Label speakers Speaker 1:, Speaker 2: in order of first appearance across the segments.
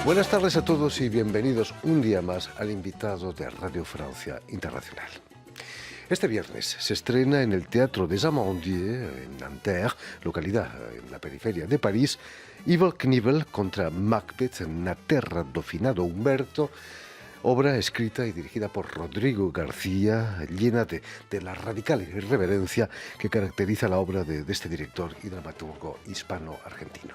Speaker 1: Buenas tardes a todos y bienvenidos un día más al invitado de Radio Francia Internacional. Este viernes se estrena en el Teatro des Amandiers, en Nanterre, localidad en la periferia de París, Evel Knievel contra Macbeth na terra do finado Humberto, obra escrita y dirigida por Rodrigo García, llena de la radical irreverencia que caracteriza la obra de este director y dramaturgo hispano-argentino.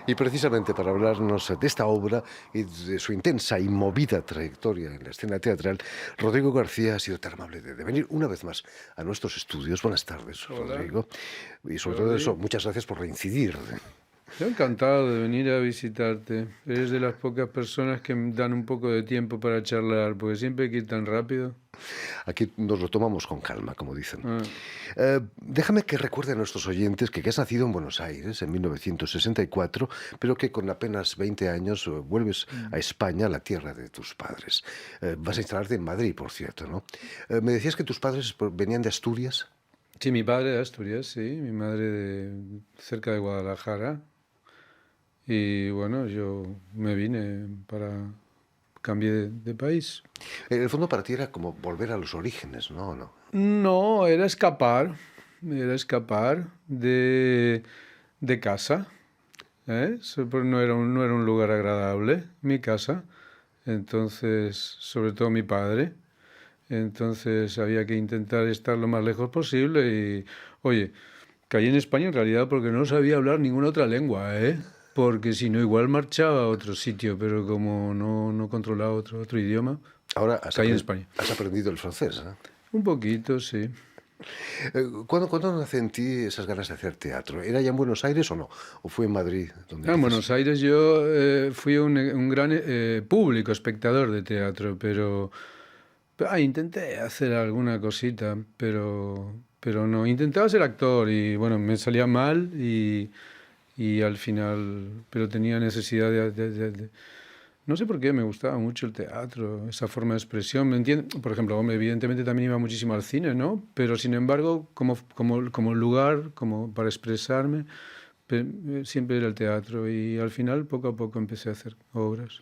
Speaker 1: Y precisamente para hablarnos de esta obra y de su intensa y movida trayectoria en la escena teatral, Rodrigo García ha sido tan amable de venir una vez más a nuestros estudios. Buenas tardes,
Speaker 2: Hola.
Speaker 1: Rodrigo. Y sobre todo eso, muchas gracias por reincidir.
Speaker 2: Yo encantado de venir a visitarte. Eres de las pocas personas que me dan un poco de tiempo para charlar, porque siempre hay que ir tan rápido.
Speaker 1: Aquí nos lo tomamos con calma, como dicen.
Speaker 2: Ah,
Speaker 1: Déjame que recuerde a nuestros oyentes que has nacido en Buenos Aires en 1964, pero que con apenas 20 años vuelves a España, la tierra de tus padres. Vas a instalarte en Madrid, por cierto, ¿no? Me decías que tus padres venían de Asturias.
Speaker 2: Sí, mi padre de Asturias, sí, mi madre cerca de Guadalajara. Y bueno, yo me vine cambié de país.
Speaker 1: En el fondo para ti era como volver a los orígenes, ¿no? ¿O no?
Speaker 2: No, era escapar de casa, ¿eh? No era un lugar agradable, mi casa. Entonces, sobre todo mi padre. Entonces había que intentar estar lo más lejos posible y, oye, caí en España en realidad porque no sabía hablar ninguna otra lengua, ¿eh? Porque si no, igual marchaba a otro sitio, pero como no controlaba otro idioma,
Speaker 1: Ahora
Speaker 2: caí en España.
Speaker 1: has aprendido el francés, ¿eh?
Speaker 2: Un poquito, sí.
Speaker 1: ¿Cuándo nace en ti esas ganas de hacer teatro? ¿Era ya en Buenos Aires o no? ¿O fue en Madrid? Donde
Speaker 2: En
Speaker 1: empezaste?
Speaker 2: Buenos Aires yo fui un gran público espectador de teatro, pero intenté hacer alguna cosita, pero no. Intentaba ser actor y bueno, me salía mal y al final, pero tenía necesidad no sé por qué, me gustaba mucho el teatro, esa forma de expresión, ¿me entiendes? Por ejemplo, hombre, evidentemente también iba muchísimo al cine, ¿no? Pero sin embargo, como lugar, como para expresarme, siempre era el teatro y al final poco a poco empecé a hacer obras.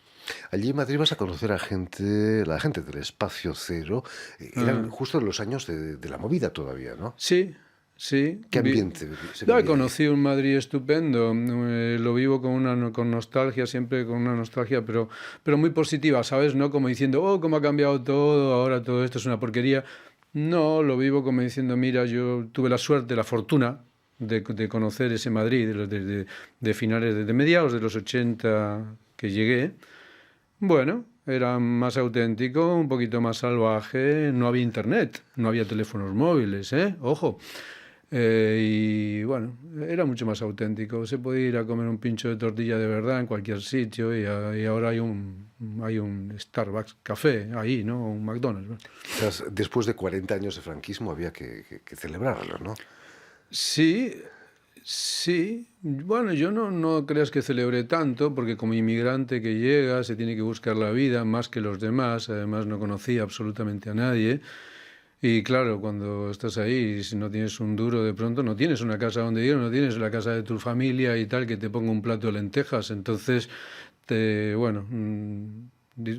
Speaker 1: Allí en Madrid vas a conocer a la gente del Espacio Cero. Eran justo en los años de la movida todavía, ¿no?
Speaker 2: Sí, sí.
Speaker 1: ¿Qué ambiente se
Speaker 2: Ya
Speaker 1: vivía
Speaker 2: conocí un Madrid estupendo, lo vivo con nostalgia, siempre con una nostalgia, pero muy positiva, ¿sabes? No como diciendo, oh, cómo ha cambiado todo, ahora todo esto es una porquería. No, lo vivo como diciendo, mira, yo tuve la suerte, la fortuna de conocer ese Madrid de finales, de mediados de los 80 que llegué. Bueno, era más auténtico, un poquito más salvaje, no había internet, no había teléfonos móviles, ¿eh? Ojo. Y bueno, era mucho más auténtico. Se podía ir a comer un pincho de tortilla de verdad en cualquier sitio y ahora hay un Starbucks café ahí, ¿no? Un McDonald's, ¿no?
Speaker 1: Quizás después de 40 años de franquismo había que celebrarlo, ¿no?
Speaker 2: Sí, sí. Bueno, yo no creas que celebré tanto, porque como inmigrante que llega se tiene que buscar la vida más que los demás. Además no conocía absolutamente a nadie. Y claro, cuando estás ahí, si no tienes un duro de pronto, no tienes una casa donde ir, no tienes la casa de tu familia y tal, que te ponga un plato de lentejas. Entonces,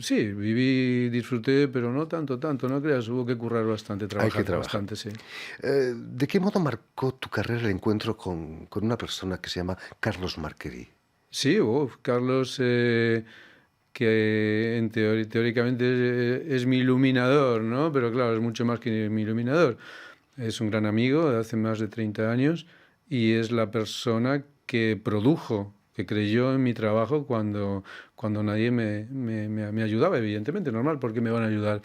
Speaker 2: Sí, viví, disfruté, pero no tanto, no creas, hubo que currar bastante,
Speaker 1: Hay que
Speaker 2: trabajar
Speaker 1: trabajar.
Speaker 2: bastante, sí.
Speaker 1: ¿De qué modo marcó tu carrera el encuentro con una persona que se llama Carlos Marquerí?
Speaker 2: Sí, Carlos, que teóricamente es mi iluminador, ¿no? Pero claro, es mucho más que mi iluminador. Es un gran amigo de hace más de 30 años y es la persona que produjo, que creyó en mi trabajo cuando nadie me ayudaba, evidentemente, normal, porque me van a ayudar.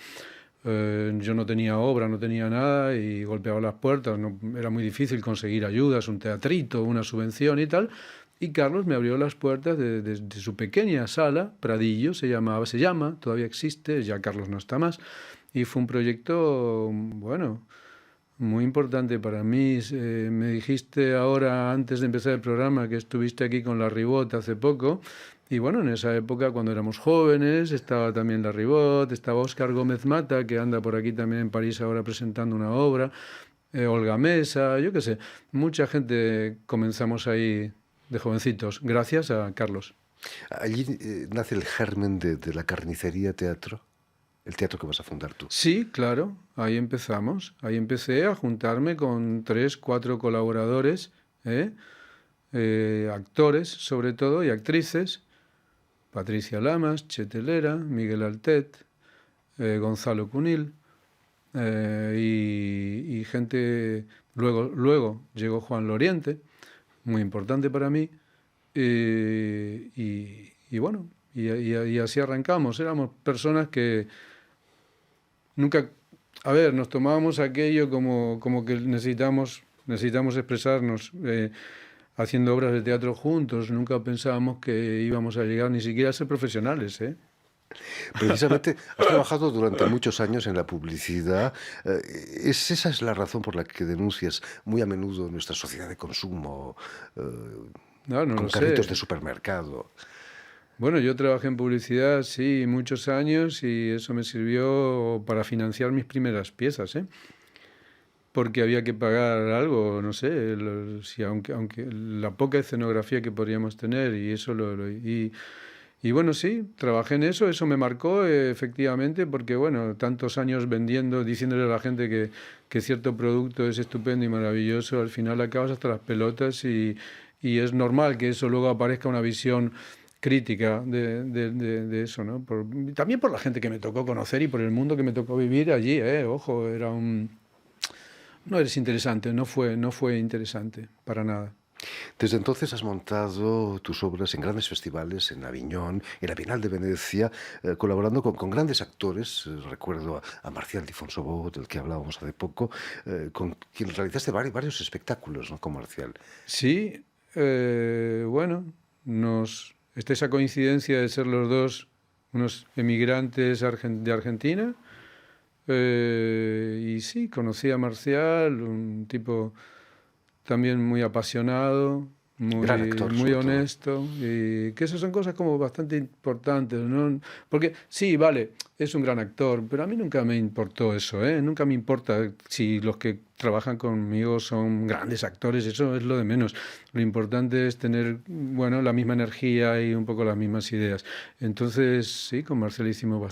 Speaker 2: Yo no tenía obra, no tenía nada y golpeaba las puertas, no, era muy difícil conseguir ayudas, un teatrito, una subvención y tal. Y Carlos me abrió las puertas de su pequeña sala, Pradillo se llama, todavía existe, ya Carlos no está más. Y fue un proyecto, bueno, muy importante para mí. Me dijiste ahora, antes de empezar el programa, que estuviste aquí con la Ribot hace poco. Y bueno, en esa época, cuando éramos jóvenes, estaba también la Ribot, estaba Óscar Gómez Mata, que anda por aquí también en París ahora presentando una obra, Olga Mesa, yo qué sé. Mucha gente comenzamos ahí de jovencitos, gracias a Carlos.
Speaker 1: Allí nace el germen de la Carnicería Teatro, el teatro que vas a fundar tú.
Speaker 2: Sí, claro, ahí empezamos. Ahí empecé a juntarme con 3, 4 colaboradores, ¿eh? Actores sobre todo y actrices, Patricia Lamas, Chetelera, Miguel Altet, Gonzalo Cunil, y gente, luego llegó Juan Loriente, muy importante para mí, y bueno, y así arrancamos. Éramos personas que nunca, a ver, nos tomábamos aquello como que necesitamos expresarnos haciendo obras de teatro juntos. Nunca pensábamos que íbamos a llegar ni siquiera a ser profesionales, ¿eh?
Speaker 1: Precisamente has trabajado durante muchos años en la publicidad. Esa es la razón por la que denuncias muy a menudo nuestra sociedad de consumo, eh,
Speaker 2: No, no
Speaker 1: con
Speaker 2: lo
Speaker 1: carritos de
Speaker 2: sé.
Speaker 1: supermercado.
Speaker 2: Bueno, yo trabajé en publicidad, sí, muchos años y eso me sirvió para financiar mis primeras piezas, ¿eh? Porque había que pagar algo, no sé, si aunque la poca escenografía que podríamos tener y eso y bueno, sí, trabajé en eso, eso me marcó efectivamente porque bueno, tantos años vendiendo, diciéndole a la gente que cierto producto es estupendo y maravilloso, al final acabas hasta las pelotas y es normal que eso luego aparezca una visión crítica de eso, ¿no? También por la gente que me tocó conocer y por el mundo que me tocó vivir allí, ojo, no eres interesante, no fue interesante, para nada.
Speaker 1: Desde entonces has montado tus obras en grandes festivales, en Aviñón, en la Bienal de Venecia, colaborando con grandes actores. Recuerdo a Marcial Di Fonsobó, del que hablábamos hace poco, con quien realizaste varios espectáculos, ¿no? Con Marcial.
Speaker 2: Sí, bueno, está esa coincidencia de ser los dos unos emigrantes de Argentina. Y sí, conocí a Marcial, un tipo también muy apasionado,
Speaker 1: Gran
Speaker 2: muy,
Speaker 1: actor,
Speaker 2: muy
Speaker 1: sobre todo.
Speaker 2: honesto, y que esas son cosas como bastante importantes, ¿no? Porque sí, vale, es un gran actor, pero a mí nunca me importó eso, ¿eh? Nunca me importa si los que trabajan conmigo son grandes actores, eso es lo de menos. Lo importante es tener, bueno, la misma energía y un poco las mismas ideas. Entonces, sí, con Marcel hicimos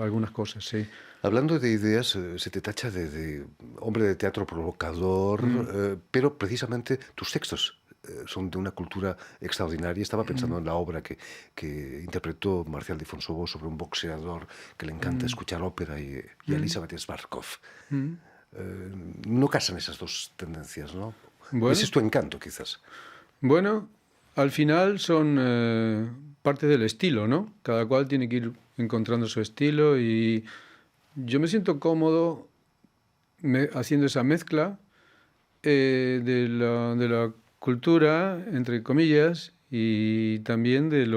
Speaker 2: algunas cosas, sí.
Speaker 1: Hablando de ideas, se te tacha de hombre de teatro provocador,
Speaker 2: Mm,
Speaker 1: pero precisamente tus textos son de una cultura extraordinaria. Estaba pensando en la obra que interpretó Marcial Di Fonsobó sobre un boxeador que le encanta
Speaker 2: mm,
Speaker 1: escuchar ópera y a
Speaker 2: mm,
Speaker 1: Elizabeth Svarkov.
Speaker 2: mm.
Speaker 1: No casan esas dos tendencias, ¿no? Ese es
Speaker 2: Bueno,
Speaker 1: tu encanto, quizás.
Speaker 2: bueno, al final son parte del estilo, ¿no? Cada cual tiene que ir encontrando su estilo y yo me siento cómodo haciendo esa mezcla de la cultura, entre comillas, y también de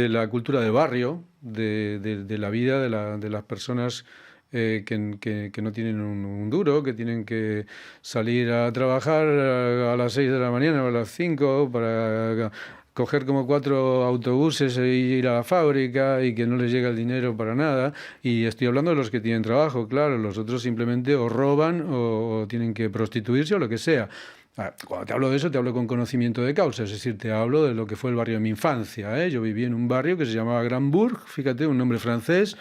Speaker 2: la cultura de barrio, de la vida de las personas que no tienen un duro, que tienen que salir a trabajar a las 6 de la mañana o a las 5 para coger como 4 autobuses e ir a la fábrica y que no les llega el dinero para nada. Y estoy hablando de los que tienen trabajo, claro, los otros simplemente o roban o tienen que prostituirse o lo que sea. Cuando te hablo de eso, te hablo con conocimiento de causa, es decir, te hablo de lo que fue el barrio de mi infancia, ¿eh? Yo viví en un barrio que se llamaba Granbourg, fíjate, un nombre francés,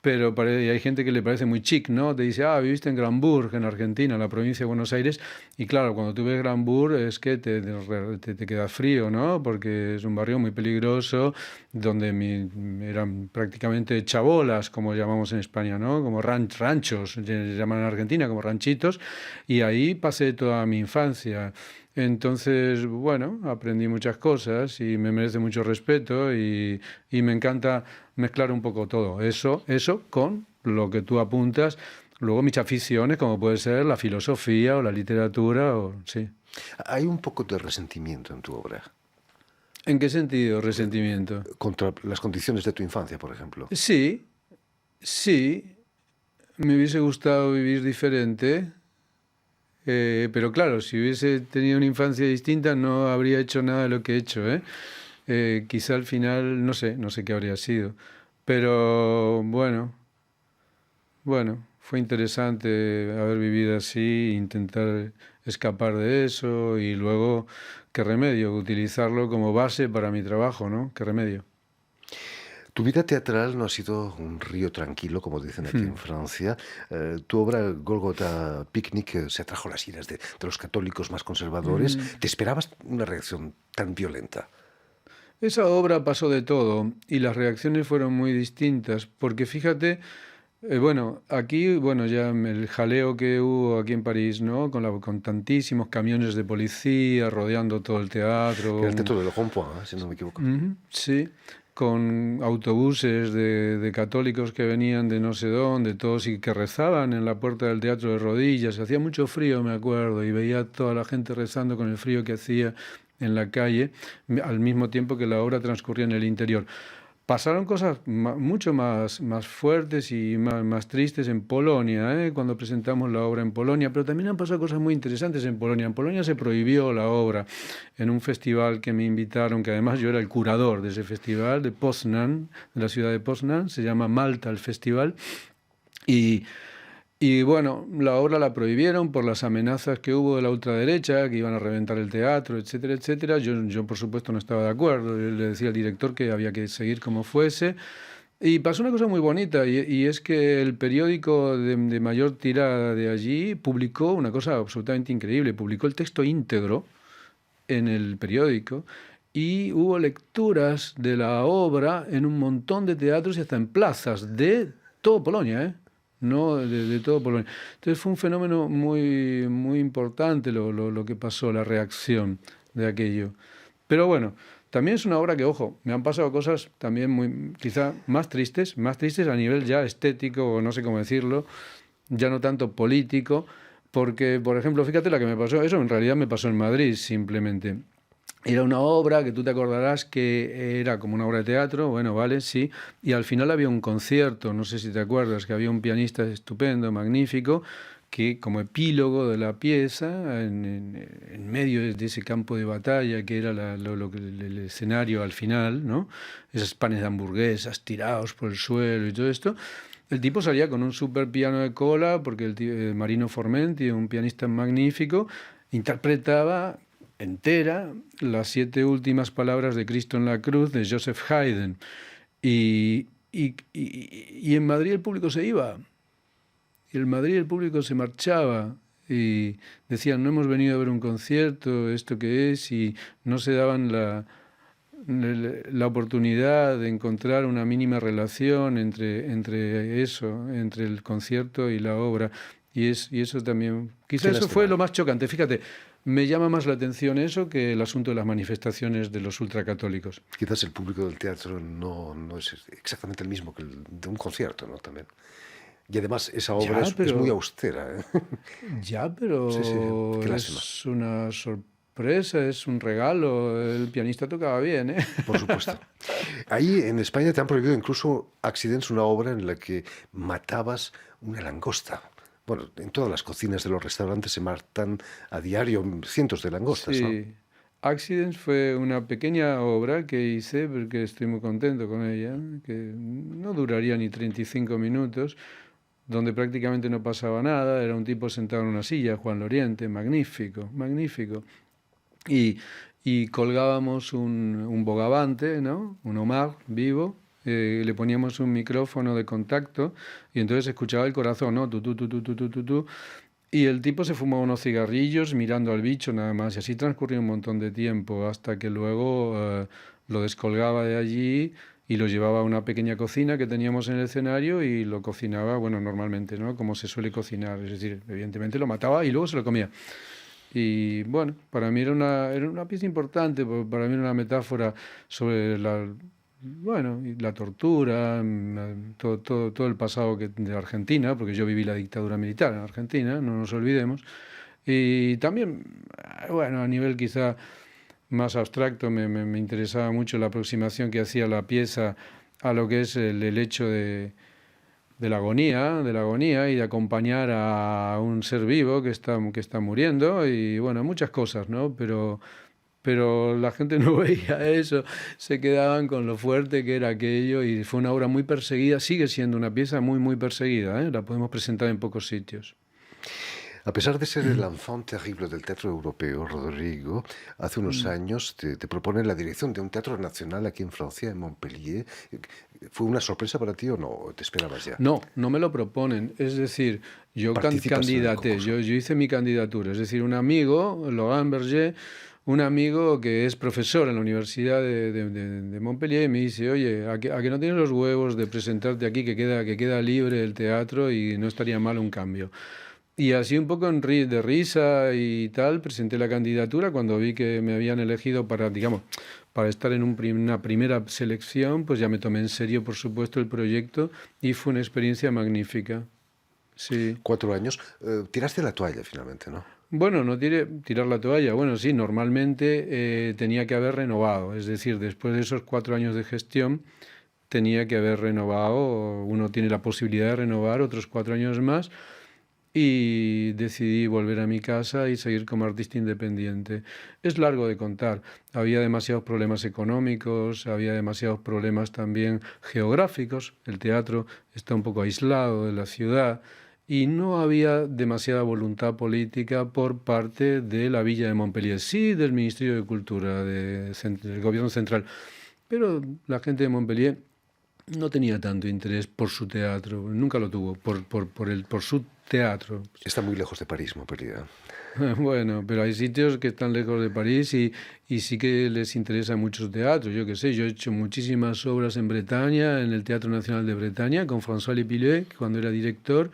Speaker 2: pero y hay gente que le parece muy chic, ¿no? Te dice, viviste en Granbourg, en Argentina, en la provincia de Buenos Aires, y claro, cuando tú ves Granbourg es que te quedas frío, ¿no? Porque es un barrio muy peligroso, donde eran prácticamente chabolas, como llamamos en España, ¿no? Como ranchos, se llaman en Argentina como ranchitos, y ahí pasé toda mi infancia. Entonces, bueno, aprendí muchas cosas y me merece mucho respeto y me encanta mezclar un poco todo. Eso con lo que tú apuntas. Luego mis aficiones, como puede ser la filosofía o la literatura, o sí.
Speaker 1: Hay un poco de resentimiento en tu obra.
Speaker 2: ¿En qué sentido resentimiento?
Speaker 1: Contra las condiciones de tu infancia, por ejemplo.
Speaker 2: Sí, sí. Me hubiese gustado vivir diferente. Pero claro, si hubiese tenido una infancia distinta no habría hecho nada de lo que he hecho, ¿eh? Quizá al final, no sé qué habría sido. Pero bueno, fue interesante haber vivido así, intentar escapar de eso y luego, qué remedio, utilizarlo como base para mi trabajo, ¿no? Qué remedio.
Speaker 1: Tu vida teatral no ha sido un río tranquilo, como dicen aquí en
Speaker 2: Hmm.
Speaker 1: Francia. Tu obra Gólgota Picnic se atrajo las iras de los católicos más conservadores.
Speaker 2: Mm.
Speaker 1: ¿Te esperabas una reacción tan violenta?
Speaker 2: Esa obra pasó de todo y las reacciones fueron muy distintas, porque fíjate, bueno, aquí, bueno, ya el jaleo que hubo aquí en París, ¿no? Con tantísimos camiones de policía rodeando todo el
Speaker 1: Era
Speaker 2: teatro.
Speaker 1: el teatro de Le Rond-Point, si no me equivoco.
Speaker 2: Ujú, sí, con autobuses de católicos que venían de no sé dónde, todos y que rezaban en la puerta del teatro de rodillas. Hacía mucho frío, me acuerdo, y veía a toda la gente rezando con el frío que hacía en la calle, al mismo tiempo que la obra transcurría en el interior. Pasaron cosas mucho más fuertes y más tristes en Polonia, ¿eh? Cuando presentamos la obra en Polonia, pero también han pasado cosas muy interesantes en Polonia. En Polonia se prohibió la obra en un festival que me invitaron, que además yo era el curador de ese festival, de Poznan, de la ciudad de Poznan, se llama Malta el festival, y bueno, la obra la prohibieron por las amenazas que hubo de la ultraderecha, que iban a reventar el teatro, etcétera, etcétera. Yo por supuesto, no estaba de acuerdo. Yo le decía al director que había que seguir como fuese. Y pasó una cosa muy bonita, y es que el periódico de mayor tirada de allí publicó una cosa absolutamente increíble. Publicó el texto íntegro en el periódico y hubo lecturas de la obra en un montón de teatros y hasta en plazas de todo Polonia, ¿eh? No de todo Polonia. Entonces fue un fenómeno muy importante lo que pasó, la reacción de aquello. Pero bueno, también es una obra que, ojo, me han pasado cosas también quizá más tristes a nivel ya estético, o no sé cómo decirlo, ya no tanto político, porque, por ejemplo, fíjate la que me pasó, eso en realidad me pasó en Madrid simplemente. Era una obra que tú te acordarás que era como una obra de teatro, bueno, vale, sí, y al final había un concierto, no sé si te acuerdas, que había un pianista estupendo, magnífico, que como epílogo de la pieza, en medio de ese campo de batalla que era el escenario al final, ¿no? Esos panes de hamburguesas tirados por el suelo y todo esto, el tipo salía con un super piano de cola, porque Marino Formenti, un pianista magnífico, interpretaba entera las 7 últimas palabras de Cristo en la cruz de Joseph Haydn. Y en Madrid el público se iba. Y en Madrid el público se marchaba. Y decían, no hemos venido a ver un concierto, ¿esto qué es? Y no se daban la oportunidad de encontrar una mínima relación entre eso, entre el concierto y la obra. Y eso también, quizá
Speaker 1: Qué
Speaker 2: eso fue
Speaker 1: lástima.
Speaker 2: lo más chocante. Fíjate, me llama más la atención eso que el asunto de las manifestaciones de los ultracatólicos.
Speaker 1: Quizás el público del teatro no es exactamente el mismo que el de un concierto, ¿no? También. Y además esa obra
Speaker 2: Ya,
Speaker 1: es muy
Speaker 2: pero,
Speaker 1: austera, ¿eh?
Speaker 2: ya,
Speaker 1: Sí, sí, qué
Speaker 2: pero
Speaker 1: lástima.
Speaker 2: es una sorpresa, es un regalo. El pianista tocaba bien, ¿eh?
Speaker 1: Por supuesto. Ahí en España te han prohibido incluso Accidents, una obra en la que matabas una langosta. Bueno, en todas las cocinas de los restaurantes se matan a diario cientos de langostas, ¿no?
Speaker 2: Sí. Accidents fue una pequeña obra que hice porque estoy muy contento con ella, que no duraría ni 35 minutos, donde prácticamente no pasaba nada, era un tipo sentado en una silla, Juan Loriente, magnífico, magnífico. Y, y colgábamos un bogavante, ¿no? Un homar vivo, le poníamos un micrófono de contacto y entonces escuchaba el corazón, ¿no? Tu, tu, tu, tu, tu, tu, tu, tu. Y el tipo se fumaba unos cigarrillos mirando al bicho nada más y así transcurrió un montón de tiempo hasta que luego lo descolgaba de allí y lo llevaba a una pequeña cocina que teníamos en el escenario y lo cocinaba, bueno, normalmente, ¿no? Como se suele cocinar, es decir, evidentemente lo mataba y luego se lo comía. Y bueno, para mí era una pieza importante, para mí era una metáfora sobre bueno, y la tortura, todo el pasado de Argentina, porque yo viví la dictadura militar en Argentina, no nos olvidemos. Y también, bueno, a nivel quizá más abstracto, me interesaba mucho la aproximación que hacía la pieza a lo que es el hecho de la agonía y de acompañar a un ser vivo que está muriendo y bueno, muchas cosas, ¿no? Pero la gente no veía eso, se quedaban con lo fuerte que era aquello y fue una obra muy perseguida, sigue siendo una pieza muy, muy perseguida, ¿eh? La podemos presentar en pocos sitios.
Speaker 1: A pesar de ser el enfant terrible del teatro europeo, Rodrigo, hace unos
Speaker 2: Mm.
Speaker 1: años te propone la dirección de un teatro nacional aquí en Francia, en Montpellier. ¿Fue una sorpresa para ti o no? ¿Te esperabas ya?
Speaker 2: No, no me lo proponen. Es decir, yo
Speaker 1: ¿Participas en el
Speaker 2: candidaté,
Speaker 1: concurso?
Speaker 2: yo hice mi candidatura. Es decir, un amigo, Laurent Berger, un amigo que es profesor en la Universidad de Montpellier, me dice, oye, a que no tienes los huevos de presentarte aquí, que queda libre el teatro y no estaría mal un cambio? Y así un poco de risa y tal, presenté la candidatura cuando vi que me habían elegido para, digamos, para estar en una primera selección, pues ya me tomé en serio, por supuesto, el proyecto y fue una experiencia magnífica. Sí.
Speaker 1: 4 años. Tiraste la toalla finalmente, ¿no?
Speaker 2: Bueno, no tirar la toalla. Bueno, sí, normalmente tenía que haber renovado. Es decir, después de esos 4 años de gestión, tenía que haber renovado. Uno tiene la posibilidad de renovar otros 4 años más y decidí volver a mi casa y seguir como artista independiente. Es largo de contar. Había demasiados problemas económicos, había demasiados problemas también geográficos. El teatro está un poco aislado de la ciudad y no había demasiada voluntad política por parte de la Villa de Montpellier, sí del Ministerio de Cultura, del Gobierno Central, pero la gente de Montpellier no tenía tanto interés por su teatro, nunca lo tuvo, por su teatro.
Speaker 1: Está muy lejos de París, Montpellier.
Speaker 2: Bueno, pero hay sitios que están lejos de París y sí que les interesa mucho su teatro. Yo qué sé, yo he hecho muchísimas obras en Bretaña, en el Teatro Nacional de Bretaña, con François Lepillet, cuando era director,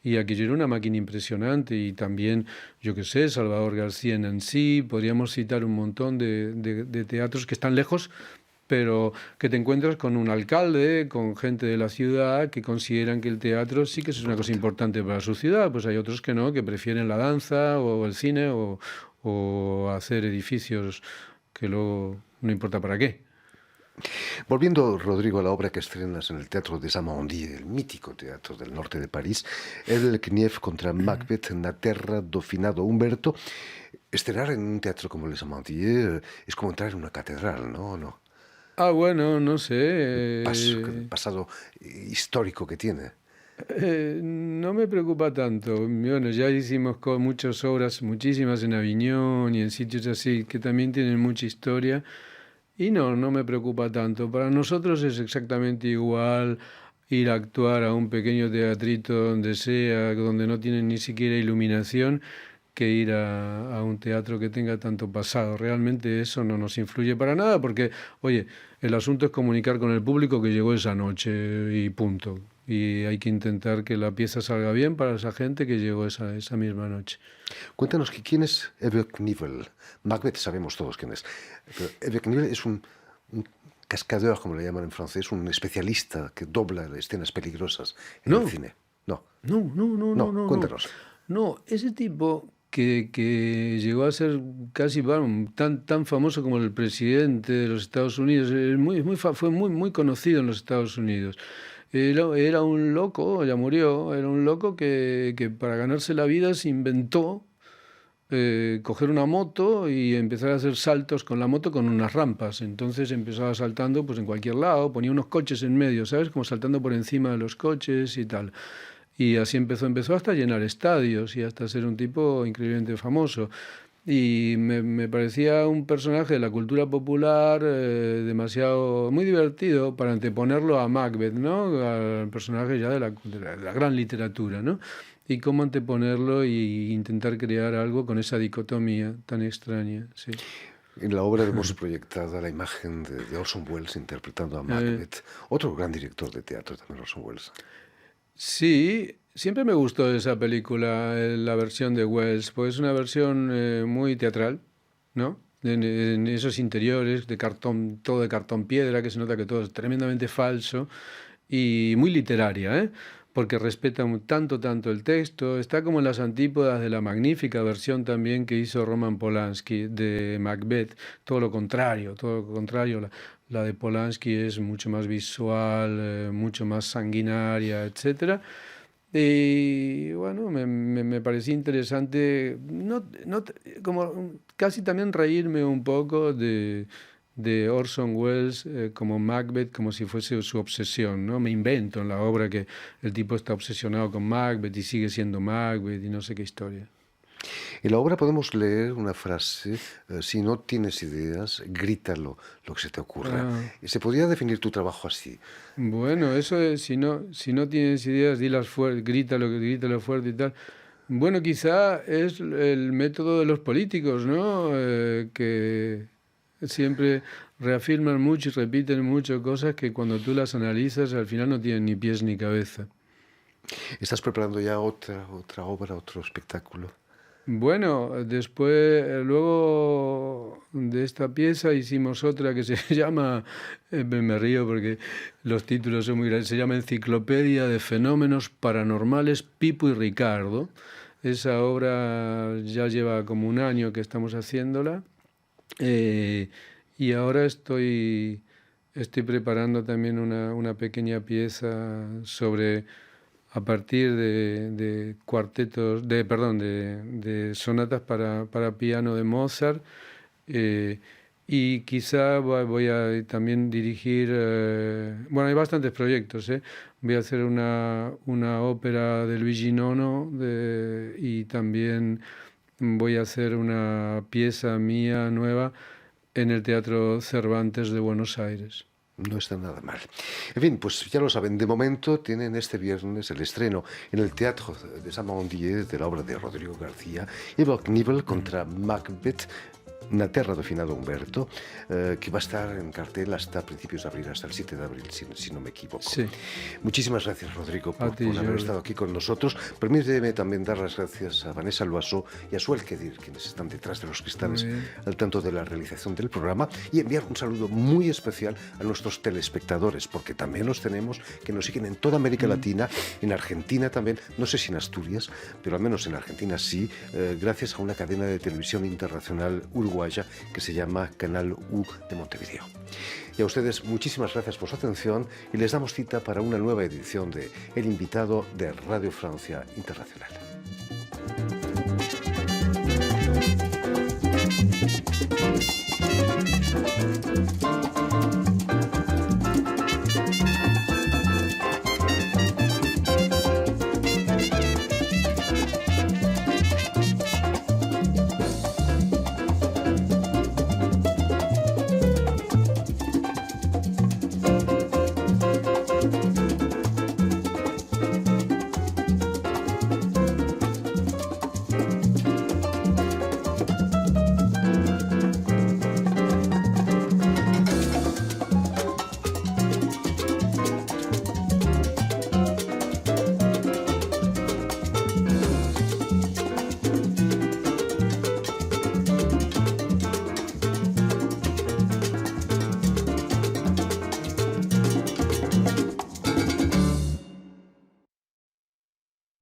Speaker 2: y aquello era una máquina impresionante. Y también, yo qué sé, Salvador García en Nancy, podríamos citar un montón de teatros que están lejos, pero que te encuentras con un alcalde, con gente de la ciudad que consideran que el teatro sí que es una cosa
Speaker 1: Importante.
Speaker 2: importante para su ciudad, pues hay otros que no, que prefieren la danza o el cine o hacer edificios que luego no importa para qué.
Speaker 1: Volviendo, Rodrigo, a la obra que estrenas en el Teatro des Amandiers, el mítico teatro del norte de París, el Knief contra Macbeth na terra do finado Humberto. Estrenar en un teatro como les Amandiers es como entrar en una catedral, ¿no? No.
Speaker 2: Ah, bueno, no sé.
Speaker 1: El pasado histórico que tiene.
Speaker 2: No me preocupa tanto. Bueno, ya hicimos muchas obras, muchísimas en Aviñón y en sitios así que también tienen mucha historia. Y no, no me preocupa tanto. Para nosotros es exactamente igual ir a actuar a un pequeño teatrito donde sea, donde no tienen ni siquiera iluminación, que ir a un teatro que tenga tanto pasado. Realmente eso no nos influye para nada porque, oye, el asunto es comunicar con el público que llegó esa noche y punto. Y hay que intentar que la pieza salga bien para esa gente que llegó esa misma noche.
Speaker 1: Cuéntanos que quién es Ewe Knievel. Macbeth sabemos todos quién es. Pero Ewe Knievel es un cascadeur, como le llaman en francés, un especialista que dobla escenas peligrosas en el
Speaker 2: No,
Speaker 1: cine. No,
Speaker 2: no, no, no, no,
Speaker 1: no,
Speaker 2: no, no.
Speaker 1: cuéntanos.
Speaker 2: No, ese tipo que llegó a ser casi bueno, tan famoso como el presidente de los Estados Unidos, fue muy conocido en los Estados Unidos. Era un loco, ya murió, era un loco que para ganarse la vida se inventó coger una moto y empezar a hacer saltos con la moto con unas rampas. Entonces empezaba saltando pues en cualquier lado, ponía unos coches en medio, ¿sabes? Como saltando por encima de los coches y tal. Y así empezó hasta llenar estadios y hasta ser un tipo increíblemente famoso. Y me parecía un personaje de la cultura popular demasiado, muy divertido para anteponerlo a Macbeth, ¿no? Al personaje ya de la gran literatura, ¿no? Y cómo anteponerlo y intentar crear algo con esa dicotomía tan extraña, sí.
Speaker 1: En la obra vemos proyectada la imagen de Orson Welles interpretando a Macbeth, otro gran director de teatro también, Orson Welles.
Speaker 2: Sí, siempre me gustó esa película, la versión de Wells, pues es una versión muy teatral, ¿no? En esos interiores de cartón, todo de cartón piedra, que se nota que todo es tremendamente falso y muy literaria, ¿eh? Porque respeta tanto el texto. Está como en las antípodas de la magnífica versión también que hizo Roman Polanski de Macbeth. Todo lo contrario, todo lo contrario. La de Polanski es mucho más visual, mucho más sanguinaria, etcétera. Y bueno, me parecía interesante, como casi también reírme un poco de Orson Welles como Macbeth, como si fuese su obsesión, ¿no? Me invento en la obra que el tipo está obsesionado con Macbeth y sigue siendo Macbeth y no sé qué historia.
Speaker 1: En la obra podemos leer una frase, si no tienes ideas, grítalo, lo que se te ocurra.
Speaker 2: Ah,
Speaker 1: Se podría definir tu trabajo así.
Speaker 2: bueno, eso es, si no tienes ideas, dilas fuerte, grítalo fuerte y tal. Bueno, quizá es el método de los políticos, ¿no? Que siempre reafirman mucho y repiten mucho cosas que cuando tú las analizas al final no tienen ni pies ni cabeza.
Speaker 1: ¿Estás preparando ya otra obra, otro espectáculo?
Speaker 2: Bueno, después, luego de esta pieza hicimos otra que se llama, me río porque los títulos son muy grandes, se llama Enciclopedia de Fenómenos Paranormales Pipo y Ricardo. Esa obra ya lleva como un año que estamos haciéndola eh, y ahora estoy preparando también una pequeña pieza sobre a partir de cuartetos, de sonatas para piano de Mozart, eh, y quizá voy a también dirigir, bueno, hay bastantes proyectos, ¿eh? Voy a hacer una ópera de Luigi Nono y también voy a hacer una pieza mía nueva en el Teatro Cervantes de Buenos Aires.
Speaker 1: No está nada mal. En fin, pues ya lo saben, de momento tienen este viernes el estreno en el Teatro de Saint-Mandier de la obra de Rodrigo García, Evo Knievel contra Macbeth, Una terra de finado Humberto, que va a estar en cartel hasta principios de abril, hasta el 7 de abril, si no me equivoco.
Speaker 2: Sí.
Speaker 1: Muchísimas gracias, Rodrigo, por
Speaker 2: ti,
Speaker 1: haber
Speaker 2: Jordi.
Speaker 1: estado aquí con nosotros. Permíteme también dar las gracias a Vanessa Loasó y a Suel Kedir, quienes están detrás de los cristales
Speaker 2: Muy bien.
Speaker 1: al tanto de la realización del programa, y enviar un saludo muy especial a nuestros telespectadores, porque también los tenemos que nos siguen en toda América Latina, en Argentina también, no sé si en Asturias, pero al menos en Argentina sí, gracias a una cadena de televisión internacional uruguaya que se llama Canal U de Montevideo. Y a ustedes muchísimas gracias por su atención y les damos cita para una nueva edición de El Invitado de Radio Francia Internacional.